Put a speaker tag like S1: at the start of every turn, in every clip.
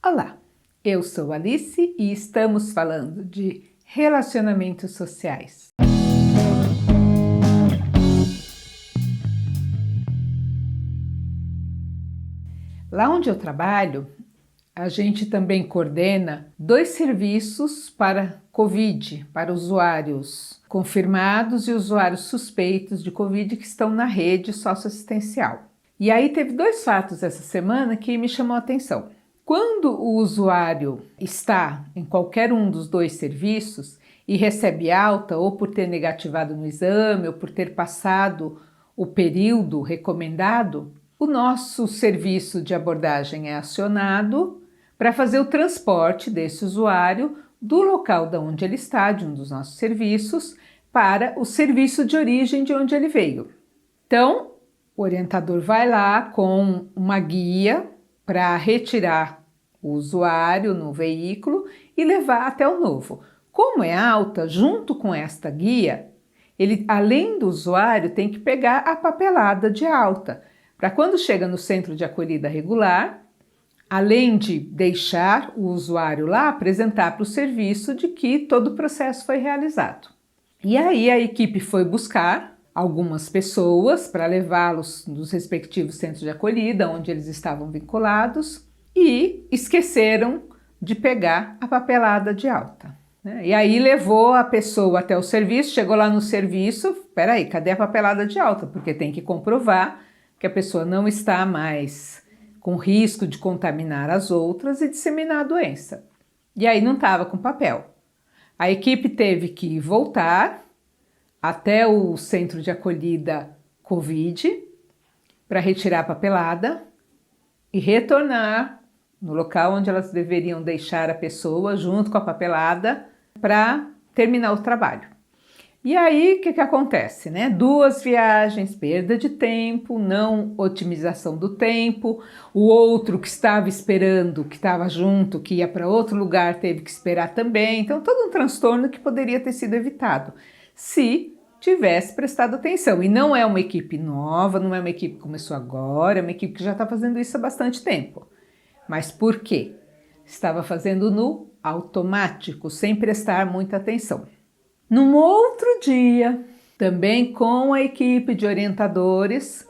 S1: Olá, eu sou Alice e estamos falando de relacionamentos sociais. Lá onde eu trabalho, a gente também coordena 2 serviços para Covid, para usuários confirmados e usuários suspeitos de Covid que estão na rede socioassistencial. E aí teve 2 fatos essa semana que me chamou a atenção. Quando o usuário está em qualquer um dos 2 serviços e recebe alta, ou por ter negativado no exame, ou por ter passado o período recomendado, o nosso serviço de abordagem é acionado para fazer o transporte desse usuário do local de onde ele está, de um dos nossos serviços, para o serviço de origem de onde ele veio. Então, o orientador vai lá com uma guia para retirar o usuário no veículo e levar até o novo. Como é alta, junto com esta guia, ele, além do usuário, tem que pegar a papelada de alta, para quando chega no centro de acolhida regular, além de deixar o usuário lá, apresentar para o serviço de que todo o processo foi realizado. E aí a equipe foi buscar algumas pessoas para levá-los nos respectivos centros de acolhida, onde eles estavam vinculados, e esqueceram de pegar a papelada de alta. E aí levou a pessoa até o serviço, chegou lá no serviço, peraí, cadê a papelada de alta? Porque tem que comprovar que a pessoa não está mais com risco de contaminar as outras e disseminar a doença. E aí não estava com papel. A equipe teve que voltar até o centro de acolhida Covid para retirar a papelada e retornar no local onde elas deveriam deixar a pessoa junto com a papelada para terminar o trabalho. E aí o que acontece, né? 2 viagens, perda de tempo, não otimização do tempo, o outro que estava esperando, que estava junto, que ia para outro lugar, teve que esperar também. Então todo um transtorno que poderia ter sido evitado se tivesse prestado atenção. E não é uma equipe nova, não é uma equipe que começou agora, é uma equipe que já está fazendo isso há bastante tempo. Mas por quê? Estava fazendo no automático, sem prestar muita atenção. Num outro dia, também com a equipe de orientadores,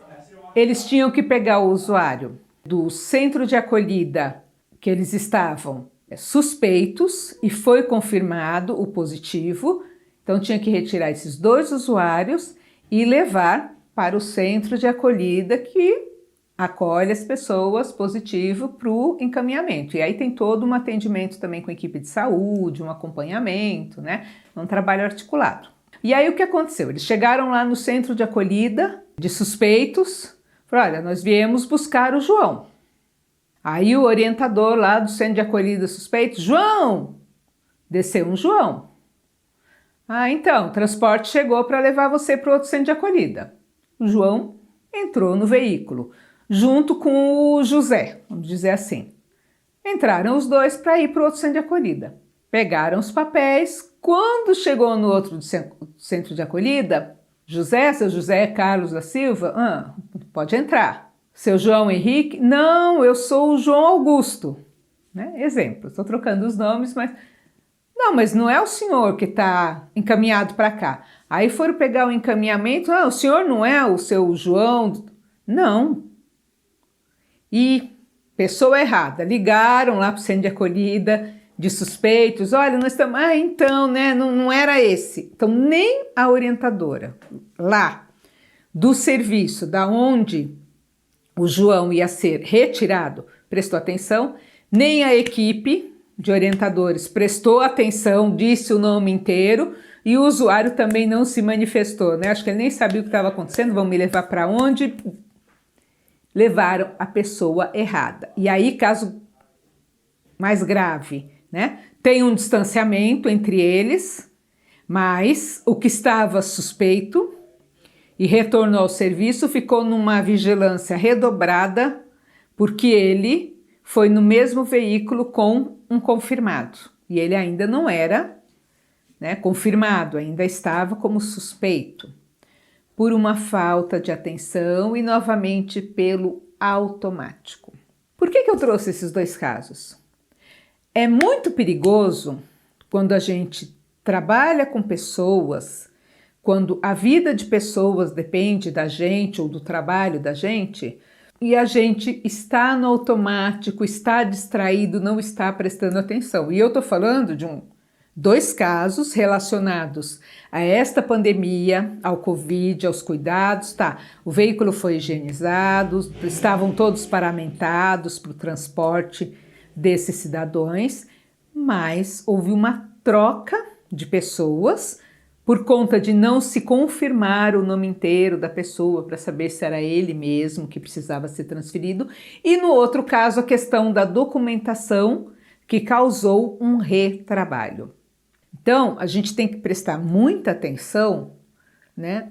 S1: eles tinham que pegar o usuário do centro de acolhida que eles estavam suspeitos e foi confirmado o positivo. Então tinha que retirar esses 2 usuários e levar para o centro de acolhida que acolhe as pessoas positivo para o encaminhamento. E aí tem todo um atendimento também com a equipe de saúde, um acompanhamento, né? Um trabalho articulado. E aí o que aconteceu? Eles chegaram lá no centro de acolhida de suspeitos, falaram, olha, nós viemos buscar o João. Aí o orientador lá do centro de acolhida suspeitos, João! Desceu um João. Ah, então, o transporte chegou para levar você para o outro centro de acolhida. O João entrou no veículo, junto com o José, vamos dizer assim. Entraram os 2 para ir para o outro centro de acolhida. Pegaram os papéis. Quando chegou no outro centro de acolhida, José, seu José Carlos da Silva, pode entrar. Seu João Henrique, não, eu sou o João Augusto. Né? Exemplo, estou trocando os nomes, mas... Não, mas não é o senhor que está encaminhado para cá. Aí foram pegar o encaminhamento, o senhor não é o seu João? Não. E pessoa errada, ligaram lá para o centro de acolhida de suspeitos, olha, nós estamos, então, né, não era esse. Então nem a orientadora lá do serviço da onde o João ia ser retirado prestou atenção, nem a equipe de orientadores prestou atenção, disse o nome inteiro e o usuário também não se manifestou, né? Acho que ele nem sabia o que estava acontecendo, vão me levar para onde? Levaram a pessoa errada. E aí, caso mais grave, né? Tem um distanciamento entre eles, mas o que estava suspeito e retornou ao serviço ficou numa vigilância redobrada, porque ele foi no mesmo veículo com um confirmado. E ele ainda não era, né, confirmado, ainda estava como suspeito. Por uma falta de atenção e novamente pelo automático. Por que eu trouxe esses 2 casos? É muito perigoso quando a gente trabalha com pessoas, quando a vida de pessoas depende da gente ou do trabalho da gente, e a gente está no automático, está distraído, não está prestando atenção. E eu estou falando de dois casos relacionados a esta pandemia, ao Covid, aos cuidados, tá? O veículo foi higienizado, estavam todos paramentados para o transporte desses cidadãos, mas houve uma troca de pessoas por conta de não se confirmar o nome inteiro da pessoa para saber se era ele mesmo que precisava ser transferido, e no outro caso a questão da documentação que causou um retrabalho. Então, a gente tem que prestar muita atenção, né,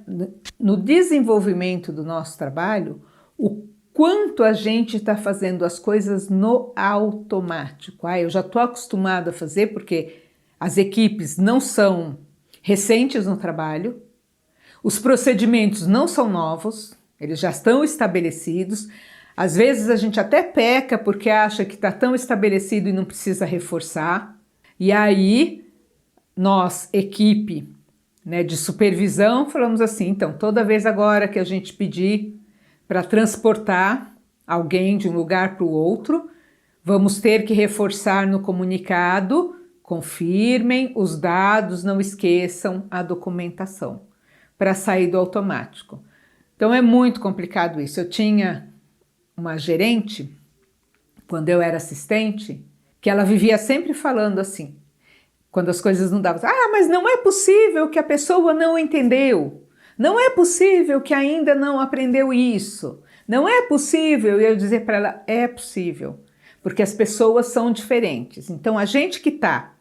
S1: no desenvolvimento do nosso trabalho, o quanto a gente está fazendo as coisas no automático. Eu já estou acostumado a fazer porque as equipes não são recentes no trabalho, os procedimentos não são novos, eles já estão estabelecidos. Às vezes a gente até peca porque acha que está tão estabelecido e não precisa reforçar. E aí nós, equipe, né, de supervisão, falamos assim, então toda vez agora que a gente pedir para transportar alguém de um lugar para o outro, vamos ter que reforçar no comunicado: confirmem os dados, não esqueçam a documentação, para sair do automático. Então é muito complicado isso. Eu tinha uma gerente, quando eu era assistente, que ela vivia sempre falando assim, quando as coisas não davam: mas não é possível que a pessoa não entendeu, não é possível que ainda não aprendeu isso, não é possível. E eu dizer para ela: é possível, porque as pessoas são diferentes. Então a gente que está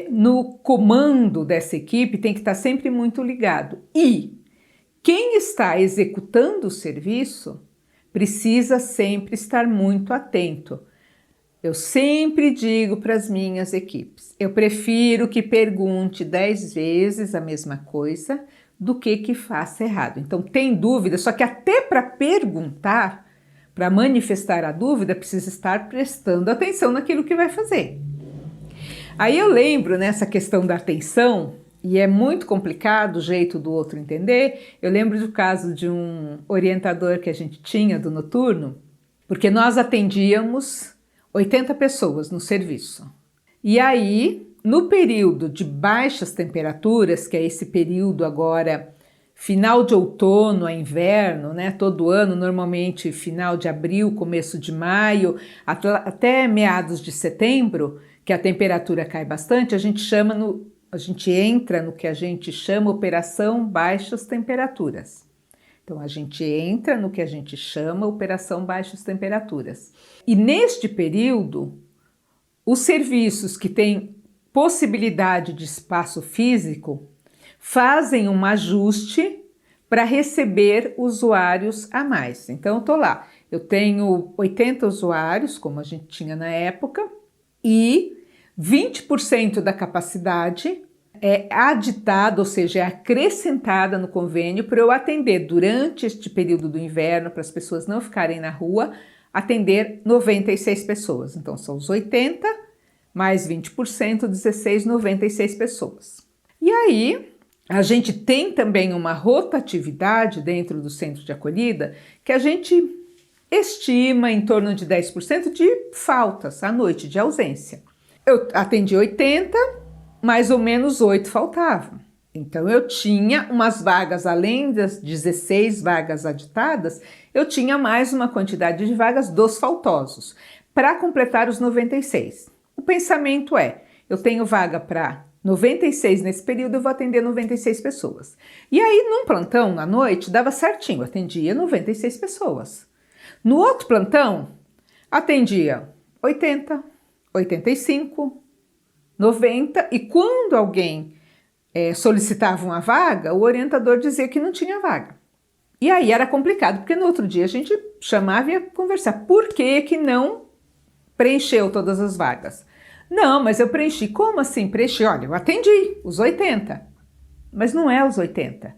S1: no comando dessa equipe tem que estar sempre muito ligado. E quem está executando o serviço precisa sempre estar muito atento. Eu sempre digo para as minhas equipes: eu prefiro que pergunte 10 vezes a mesma coisa do que faça errado. Então tem dúvida, só que até para perguntar, para manifestar a dúvida, precisa estar prestando atenção naquilo que vai fazer. Aí eu lembro nessa questão da atenção, e é muito complicado o jeito do outro entender, eu lembro do caso de um orientador que a gente tinha do noturno, porque nós atendíamos 80 pessoas no serviço. E aí, no período de baixas temperaturas, que é esse período agora, final de outono a inverno, né? Todo ano, normalmente final de abril, começo de maio, até meados de setembro, que a temperatura cai bastante, a gente entra no que a gente chama operação baixas temperaturas. Então a gente entra no que a gente chama operação baixas temperaturas. E neste período, os serviços que têm possibilidade de espaço físico fazem um ajuste para receber usuários a mais. Então eu estou lá, eu tenho 80 usuários, como a gente tinha na época, e 20% da capacidade é aditada, ou seja, é acrescentada no convênio para eu atender durante este período do inverno, para as pessoas não ficarem na rua, atender 96 pessoas. Então são os 80 mais 20%, 16, 96 pessoas. E aí a gente tem também uma rotatividade dentro do centro de acolhida que a gente estima em torno de 10% de faltas à noite, de ausência. Eu atendi 80, mais ou menos 8 faltavam. Então eu tinha umas vagas, além das 16 vagas aditadas, eu tinha mais uma quantidade de vagas dos faltosos, para completar os 96. O pensamento é: eu tenho vaga para 96 nesse período, eu vou atender 96 pessoas. E aí, num plantão à noite, dava certinho, eu atendia 96 pessoas. No outro plantão, atendia 80, 85, 90, e quando alguém solicitava uma vaga, o orientador dizia que não tinha vaga. E aí era complicado, porque no outro dia a gente chamava e ia conversar. Por que não preencheu todas as vagas? Não, mas eu preenchi. Como assim preenchi? Olha, eu atendi os 80, mas não é os 80.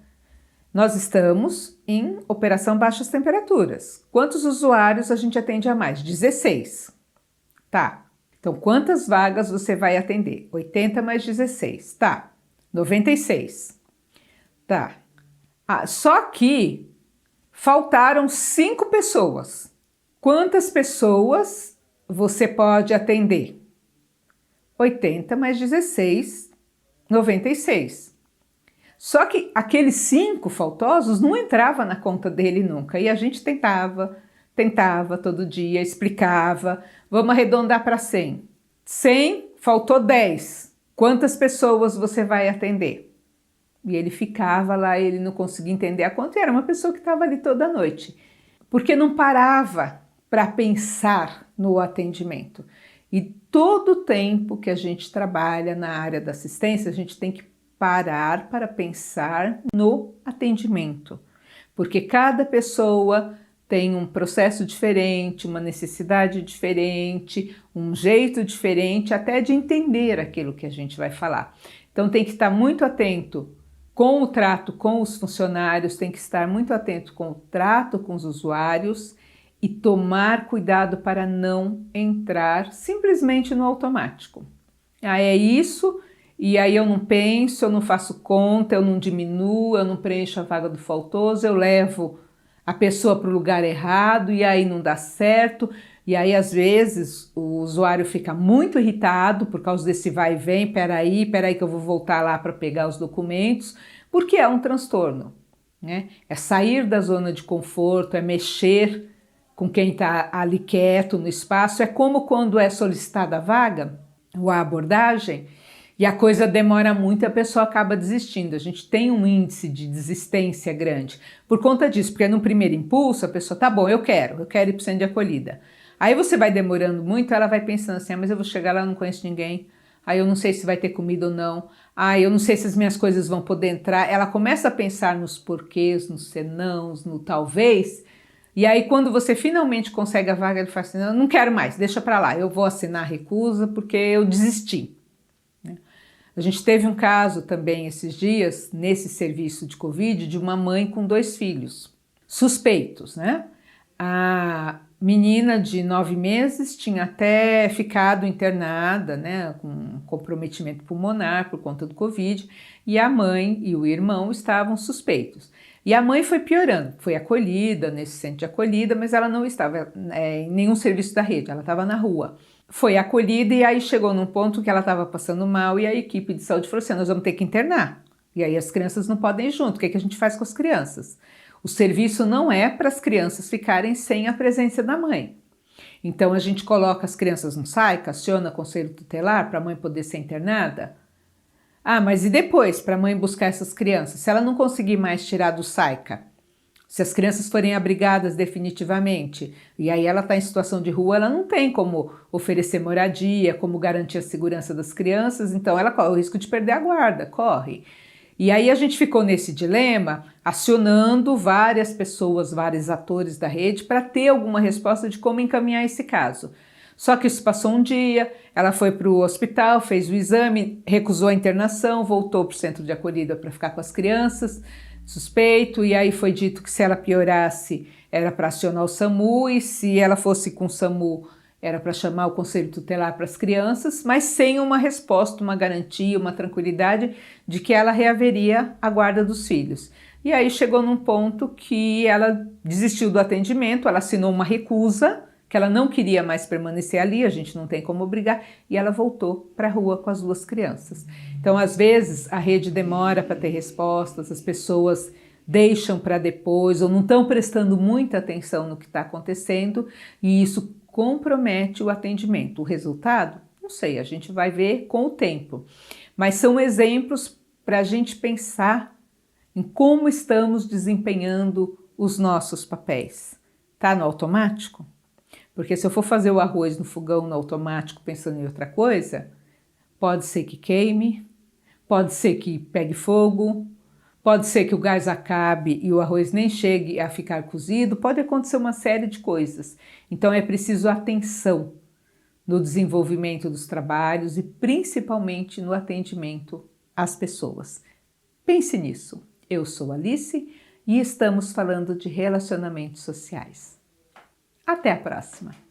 S1: Nós estamos em operação baixas temperaturas. Quantos usuários a gente atende a mais? 16. Tá. Então, quantas vagas você vai atender? 80 mais 16, tá. 96, tá. Só que faltaram 5 pessoas. Quantas pessoas você pode atender? 80 mais 16, 96. Só que aqueles 5 faltosos não entravam na conta dele nunca. E a gente tentava todo dia, explicava. Vamos arredondar para 100. 100, faltou 10. Quantas pessoas você vai atender? E ele ficava lá, ele não conseguia entender a conta. E era uma pessoa que estava ali toda noite. Porque não parava para pensar no atendimento. E todo o tempo que a gente trabalha na área da assistência, a gente tem que parar para pensar no atendimento, porque cada pessoa tem um processo diferente, uma necessidade diferente, um jeito diferente até de entender aquilo que a gente vai falar. Então tem que estar muito atento com o trato com os funcionários, tem que estar muito atento com o trato com os usuários e tomar cuidado para não entrar simplesmente no automático. É isso. E aí eu não penso, eu não faço conta, eu não diminuo, eu não preencho a vaga do faltoso, eu levo a pessoa para o lugar errado e aí não dá certo. E aí às vezes o usuário fica muito irritado por causa desse vai e vem, peraí que eu vou voltar lá para pegar os documentos, porque é um transtorno, né? É sair da zona de conforto, é mexer com quem está ali quieto no espaço, é como quando é solicitada a vaga ou a abordagem, e a coisa demora muito e a pessoa acaba desistindo. A gente tem um índice de desistência grande por conta disso, porque no primeiro impulso a pessoa, tá bom, eu quero ir para o centro de acolhida. Aí você vai demorando muito, ela vai pensando assim, mas eu vou chegar lá, não conheço ninguém, aí eu não sei se vai ter comida ou não, eu não sei se as minhas coisas vão poder entrar. Ela começa a pensar nos porquês, nos senãos, no talvez, e aí quando você finalmente consegue a vaga, ele fala assim, não quero mais, deixa para lá, eu vou assinar a recusa porque eu desisti. A gente teve um caso também esses dias, nesse serviço de Covid, de uma mãe com 2 filhos, suspeitos, né? A menina de 9 meses tinha até ficado internada, né, com comprometimento pulmonar por conta do Covid, e a mãe e o irmão estavam suspeitos. E a mãe foi piorando, foi acolhida nesse centro de acolhida, mas ela não estava em nenhum serviço da rede, ela estava na rua. Foi acolhida e aí chegou num ponto que ela estava passando mal e a equipe de saúde falou assim, nós vamos ter que internar. E aí as crianças não podem ir junto, o que é que a gente faz com as crianças? O serviço não é para as crianças ficarem sem a presença da mãe. Então a gente coloca as crianças no SAICA, aciona o conselho tutelar para a mãe poder ser internada. Mas e depois para a mãe buscar essas crianças? Se ela não conseguir mais tirar do SAICA, se as crianças forem abrigadas definitivamente, e aí ela está em situação de rua, ela não tem como oferecer moradia, como garantir a segurança das crianças, então ela corre o risco de perder a guarda, corre. E aí a gente ficou nesse dilema, acionando várias pessoas, vários atores da rede para ter alguma resposta de como encaminhar esse caso. Só que isso passou um dia, ela foi para o hospital, fez o exame, recusou a internação, voltou para o centro de acolhida para ficar com as crianças, suspeito, e aí foi dito que se ela piorasse era para acionar o SAMU e se ela fosse com o SAMU era para chamar o conselho tutelar para as crianças, mas sem uma resposta, uma garantia, uma tranquilidade de que ela reaveria a guarda dos filhos. E aí chegou num ponto que ela desistiu do atendimento, ela assinou uma recusa, que ela não queria mais permanecer ali, a gente não tem como obrigar, e ela voltou para a rua com as 2 crianças. Então, às vezes, a rede demora para ter respostas, as pessoas deixam para depois ou não estão prestando muita atenção no que está acontecendo e isso compromete o atendimento. O resultado? Não sei, a gente vai ver com o tempo. Mas são exemplos para a gente pensar em como estamos desempenhando os nossos papéis. Tá no automático? Porque se eu for fazer o arroz no fogão no automático pensando em outra coisa, pode ser que queime, pode ser que pegue fogo, pode ser que o gás acabe e o arroz nem chegue a ficar cozido, pode acontecer uma série de coisas. Então é preciso atenção no desenvolvimento dos trabalhos e principalmente no atendimento às pessoas. Pense nisso. Eu sou Alice e estamos falando de relacionamentos sociais. Até a próxima!